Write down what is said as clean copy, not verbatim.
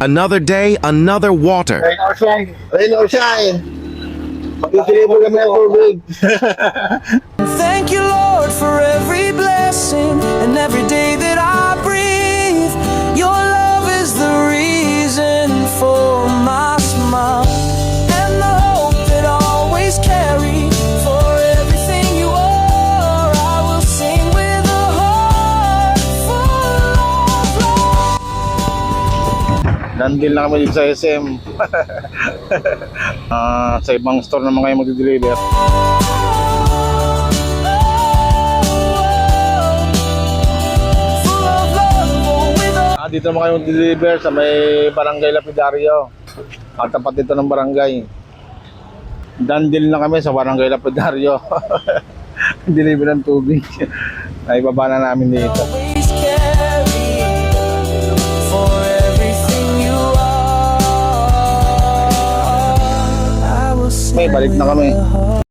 Another day, another water. Rain or shine. Rain or shine. Mag-deliver kami ng tubig. Thank you, Lord, for every blessing and every day that I breathe. Your love is the reason for my smile and the hope that I always carry. For everything you are, I will sing with a heart full of love. Nandil na kami dito sa SM. Sa ibang store naman kayo mag-deliver. Dito naman kayo mag-deliver sa may Barangay Lapidario. At tapat dito ng barangay. Dandil na kami sa Barangay Lapidario. Deliver ng tubig. Ay baba na namin dito. Always carry for everything you are. I will sing May balik na kami. with a heart